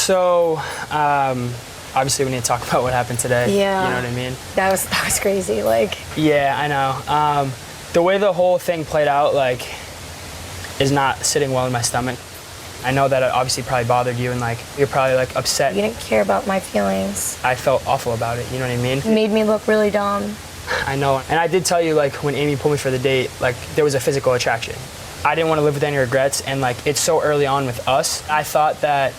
So, obviously we need to talk about what happened today. Yeah. You know what I mean? That was crazy. Like. Yeah, I know. The way the whole thing played out, like, is not sitting well in my stomach. I know that it obviously probably bothered you, and like you're probably like upset. You didn't care about my feelings. I felt awful about it. You know what I mean? It made me look really dumb. I know. And I did tell you, like, when Amy pulled me for the date, like, there was a physical attraction. I didn't want to live with any regrets, and like it's so early on with us. I thought that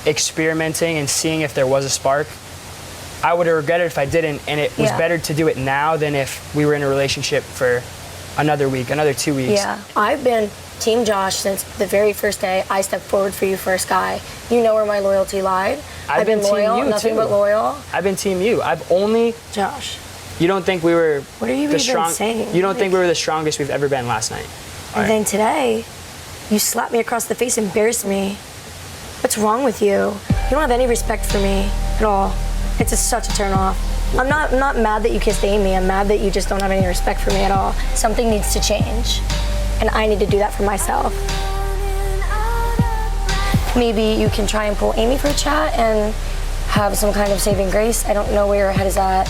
experimenting and seeing if there was a spark, I would have regretted if I didn't, and it was better to do it now than if we were in a relationship for another week, another 2 weeks. Yeah, I've been Team Josh since the very first day I stepped forward for you first guy. You know where my loyalty lied. I've been loyal, nothing but loyal. I've been Team you. I've only... Josh. You don't think we were... What are you even saying? You don't think we were the strongest we've ever been last night? And then today, you slapped me across the face and embarrassed me. What's wrong with you? You don't have any respect for me at all. It's such a turn off. I'm not mad that you kissed Amy. I'm mad that you just don't have any respect for me at all. Something needs to change, and I need to do that for myself. Maybe you can try and pull Amy for a chat and have some kind of saving grace. I don't know where your head is at.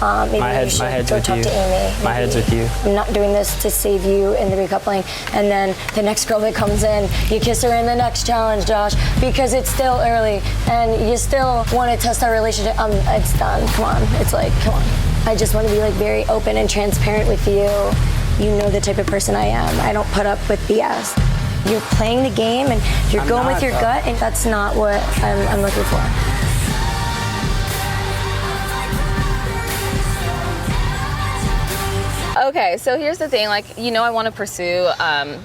Maybe my head's go talk to Amy. My head's with you. I'm not doing this to save you in the recoupling. And then the next girl that comes in, you kiss her in the next challenge, Josh, because it's still early and you still want to test our relationship. It's done. Come on. It's like, come on. I just want to be like very open and transparent with you. You know the type of person I am. I don't put up with BS. You're playing the game and you're going with your gut, and that's not what I'm looking for. Okay, so here's the thing, like, you know, I want to pursue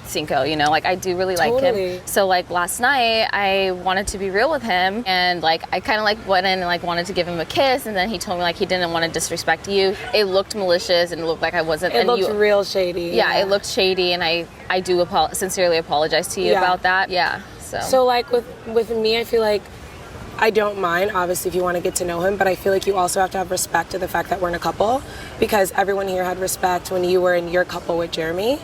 Cinco, you know, like, I do really like him. So, like, last night, I wanted to be real with him, and, like, I kind of, like, went in and, like, wanted to give him a kiss, and then he told me, like, he didn't want to disrespect you. It looked malicious, and it looked like I wasn't. It looked real shady. Yeah, it looked shady, and I do sincerely apologize to you about that. Yeah, So, like, with me, I feel like I don't mind, obviously, if you want to get to know him, but I feel like you also have to have respect to the fact that we're in a couple, because everyone here had respect when you were in your couple with Jeremy.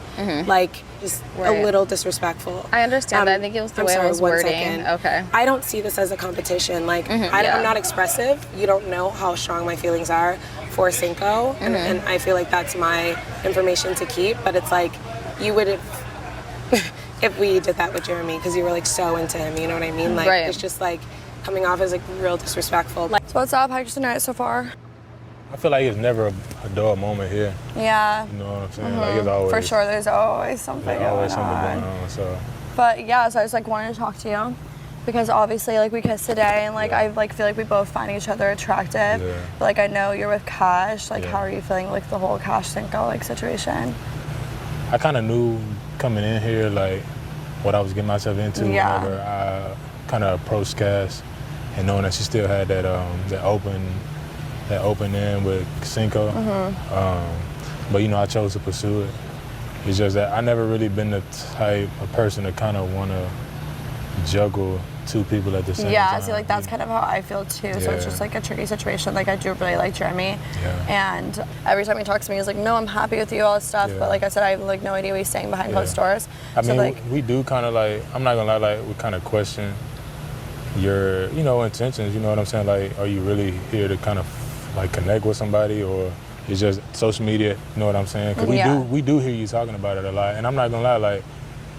Like, just a little disrespectful. I understand that. I think it was the way I was wording. Okay. I don't see this as a competition. Like, I'm not expressive. You don't know how strong my feelings are for Cinco, and I feel like that's my information to keep, but it's like, you would have, if we did that with Jeremy, because you were, like, so into him, you know what I mean? Like, it's just, like, coming off as like real disrespectful. So what's up? How's your night so far? I feel like it's never a dull moment here. Yeah. You know what I'm saying? Like, it's always, for sure, there's always something going on. So. But yeah, so I just like wanted to talk to you because obviously like we kissed today, and like I like feel like we both find each other attractive. But like I know you're with Cash. Like how are you feeling like the whole Cash Cinco like situation? I kind of knew coming in here like what I was getting myself into whenever I kind of approached Cash, and knowing that she still had that open end with Cinco. But you know, I chose to pursue it. It's just that I never really been the type of person to kind of want to juggle two people at the same time. Yeah, see, like that's kind of how I feel too. So it's just like a tricky situation. Like I do really like Jeremy, and every time he talks to me, he's like, "No, I'm happy with you, all this stuff." But like I said, I have like no idea what he's saying behind closed doors. I mean, like, we do kind of like, I'm not gonna lie, like we kind of question your, you know, intentions. You know what I'm saying? Like, are you really here to kind of like connect with somebody, or it's just social media? You know what I'm saying? Because we do hear you talking about it a lot, and I'm not gonna lie, like,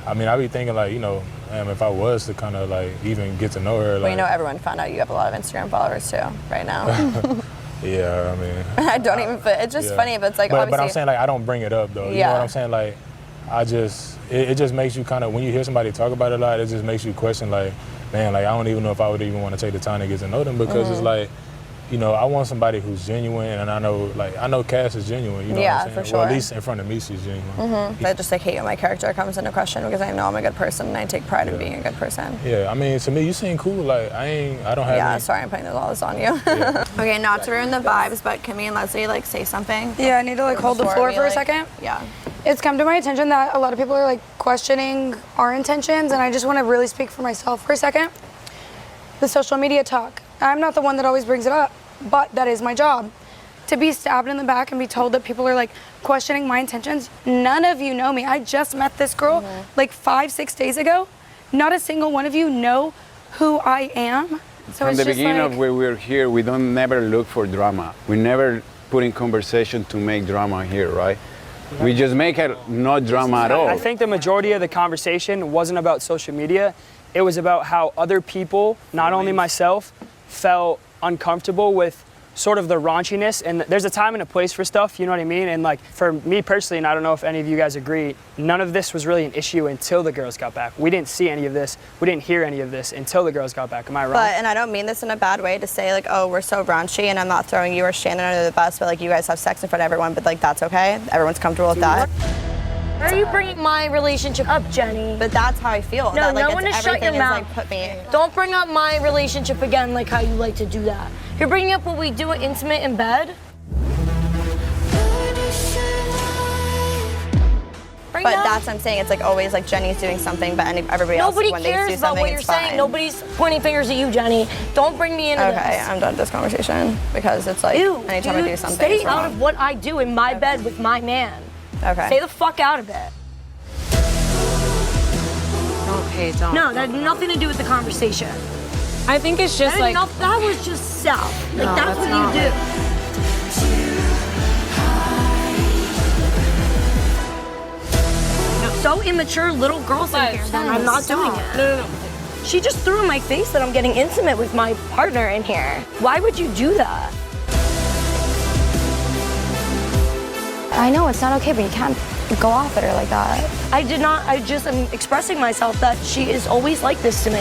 I mean, I be thinking like, you know, if I was to kind of like even get to know her, like, well, you know, everyone found out you have a lot of Instagram followers too, right now. Yeah, I mean, I don't even fit. It's just funny, but it's like, but I'm saying like I don't bring it up though. You know what I'm saying? Like, I just it just makes you kind of, when you hear somebody talk about it a lot, it just makes you question like, man, like I don't even know if I would even want to take the time to get to know them, because it's like, you know, I want somebody who's genuine, and I know Cass is genuine, you know what I'm saying? For sure. Well, at least in front of me, she's genuine. I just like hate when my character comes into question, because I know I'm a good person and I take pride in being a good person. Yeah, I mean, to me, you seem cool. Like, I don't have any... sorry, I'm putting all this on you. Okay, not to ruin the vibes, but can me and Leslie like say something? Yeah, I need to like hold the floor for a second. Yeah. It's come to my attention that a lot of people are like questioning our intentions, and I just want to really speak for myself for a second. The social media talk. I'm not the one that always brings it up, but that is my job. To be stabbed in the back and be told that people are like questioning my intentions. None of you know me. I just met this girl like 5-6 days ago. Not a single one of you know who I am. So From it's the just beginning like, of where we're here, we don't never look for drama. We never put in conversation to make drama here, right? We just make it not drama at all. I think the majority of the conversation wasn't about social media. It was about how other people, not only myself, felt uncomfortable with sort of the raunchiness. And there's a time and a place for stuff, you know what I mean? And like for me personally, and I don't know if any of you guys agree, none of this was really an issue until the girls got back. We didn't see any of this. We didn't hear any of this until the girls got back. Am I wrong? But, and I don't mean this in a bad way to say like, oh, we're so raunchy, and I'm not throwing you or Shannon under the bus, but like you guys have sex in front of everyone, but like that's okay. Everyone's comfortable with that. why are you bringing my relationship up, Jenny? But that's how I feel. No, that, like, no one is shut your everything is, mouth. like, put me. Don't bring up my relationship again like how you like to do that. You're bringing up what we do intimate in bed. But that's what I'm saying. It's like always like Jenny's doing something, but everybody else Nobody when they cares do about something, what you're it's saying. fine. Nobody's pointing fingers at you, Jenny. Don't bring me into Okay, this. I'm done with this conversation because it's like Ew, anytime dude, I do something, stay it's out wrong. of what I do in my bed with my man. Okay. Stay the fuck out of it. Okay, don't. No, that had nothing to do with the conversation. I think it's just like. That was just self. Like No, that's that's what not. you do. So immature little girl thing here, then I'm not doing it. No. She just threw in my face that I'm getting intimate with my partner in here. Why would you do that? I know it's not okay, but you can't go off at her like that. I did not, I just am expressing myself that she is always like this to me.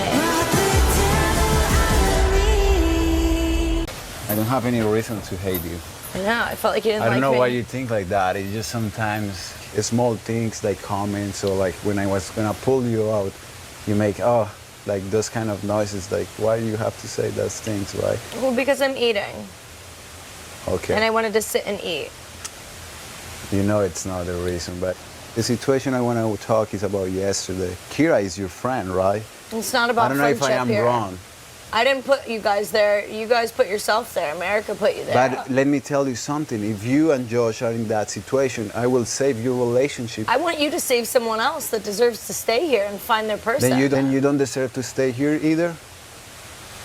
I don't have any reason to hate you. I know, I felt like you didn't I don't like know me. why you think like that. It's just sometimes small things like comments or like when I was gonna pull you out, you make like those kind of noises. Like why do you have to say those things, right? Well, because I'm eating. Okay. And I wanted to sit and eat. You know it's not the reason, but the situation I want to talk is about yesterday. Kira is your friend, right? It's not about I don't know if I am here. wrong. I didn't put you guys there. You guys put yourself there. America put you there. But let me tell you something. If you and Josh are in that situation, I will save your relationship. I want you to save someone else that deserves to stay here and find their person. Then you don't deserve to stay here either?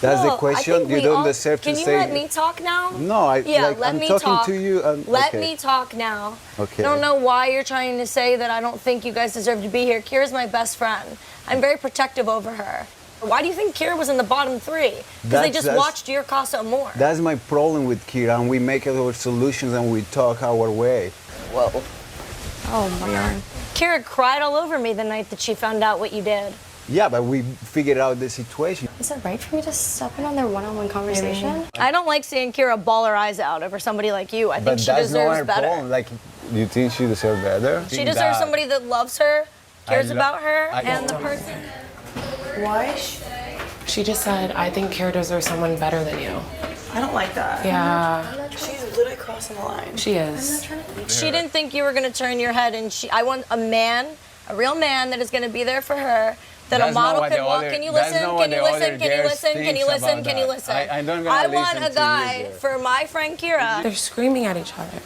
That's the Well, I question? think You we don't all- deserve to Can stay you let me talk now? No, let I'm me talking talk. to you. Let okay. me talk now. Okay. I don't know why you're trying to say that I don't think you guys deserve to be here. Kira's my best friend. I'm very protective over her. Why do you think Kira was in the bottom three? Because they just watched your Casa Amor. That's my problem with Kira, and we make our solutions and we talk our way. Whoa. Oh my God. Kira cried all over me the night that she found out what you did. Yeah, but we figured out the situation. Is it right for me to step in on their one-on-one conversation? I don't like seeing Kira bawl her eyes out over somebody like you. I think But she that's not deserves her better. problem. Like, do you think she deserves better? She deserves somebody that loves her, cares I about her, I- and the person. Why? She just said, I think Kira deserves someone better than you. I don't like that. Yeah, She's literally crossing the line. she is. She didn't think you were gonna turn your head, and I want a man, a real man that is gonna be there for her. That That's a model not what could the walk. other- Can you that's listen? not Can what you the listen? other Can you girls listen? Can you thinks listen? about Can you that. listen? I'm not gonna I want listen a to guy you, girl. for my friend Kira. They're screaming at each other.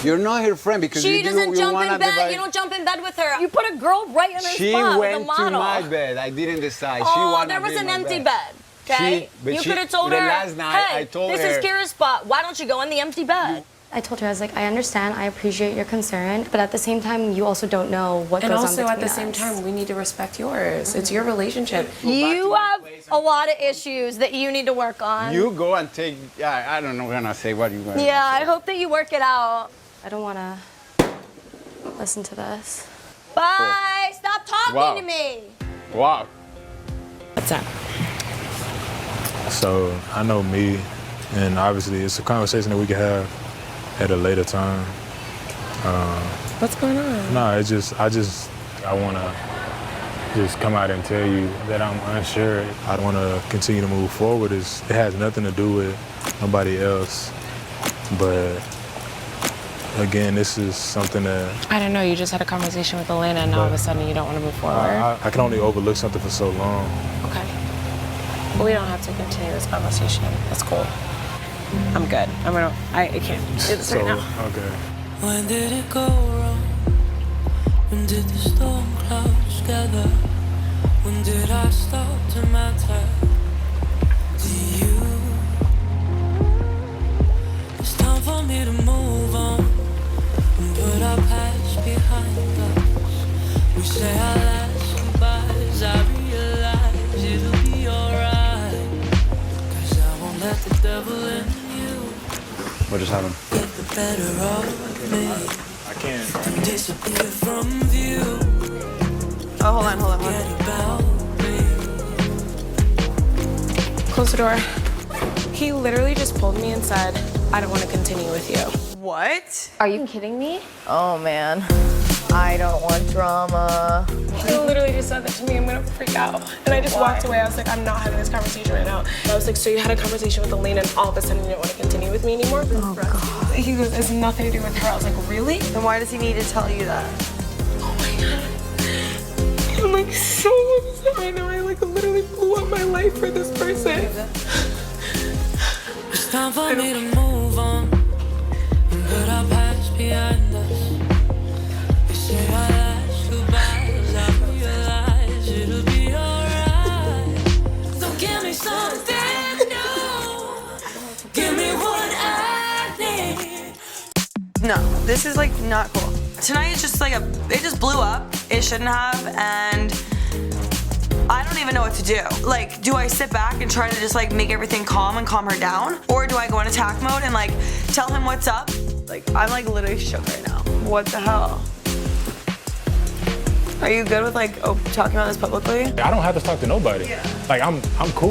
You're not her friend because She you doesn't you jump wanna in bed. divide- You don't jump in bed with her. You put a girl right in her She spot with a went to model. my bed. I didn't decide. She Oh, wanted there was to be an my empty bed. Okay, But you she- could have told the her. last night, hey, I told this her- is Kira's spot. Why don't you go in the empty bed? I told her, I was like, I understand, I appreciate your concern, but at the same time, you also don't know what And goes on also between at the same us. time, we need to respect yours. It's your relationship. You have a lot of issues that you need to work on. You go and take. I don't know. Gonna say what you're gonna. Yeah, I hope that you work it out. I don't want to listen to this. Bye. Stop talking Wow. to me. Wow. What's up? So I know me, and obviously it's a conversation that we can have at a later time. What's going on? No, I want to just come out and tell you that I'm unsure. I want to continue to move forward. It has nothing to do with nobody else. But again, this is something that I don't know. You just had a conversation with Elena, and all of a sudden you don't want to move forward. I can only overlook something for so long. Okay. But we don't have to continue this conversation. That's cool. I'm good. I can't do this right now. Okay. When did it go wrong? When did the storm clouds gather? When did I start? Shannon. Get the better of me. I can't. Disappear from view. Oh, hold on. Forget about me. Close the door. He literally just pulled me and said, I don't want to continue with you. What? Are you kidding me? Oh man, I don't want drama. He literally just said that to me. I'm gonna freak out. And I just walked away. I was like, I'm not having this conversation right now. I was like, so you had a conversation with Elaine and all of a sudden you didn't want to continue with me anymore? Oh, God. He goes, it's nothing to do with her. I was like, really? Then why does he need to tell you that? Oh my God. I'm like so upset right now. I like literally blew up my life for this person. It's time for me to move on and put our past behind us. You say our last goodbyes, I realize it'll be alright. So give me something new. Give me what I need. No, this is like not cool. Tonight is just like it just blew up. It shouldn't have, and I don't even know what to do. Like, do I sit back and try to just like make everything calm and calm her down? Or do I go in attack mode and like tell him what's up? Like, I'm like literally shook right now. What the hell? Are you good with like talking about this publicly? I don't have to talk to nobody. Like I'm cool.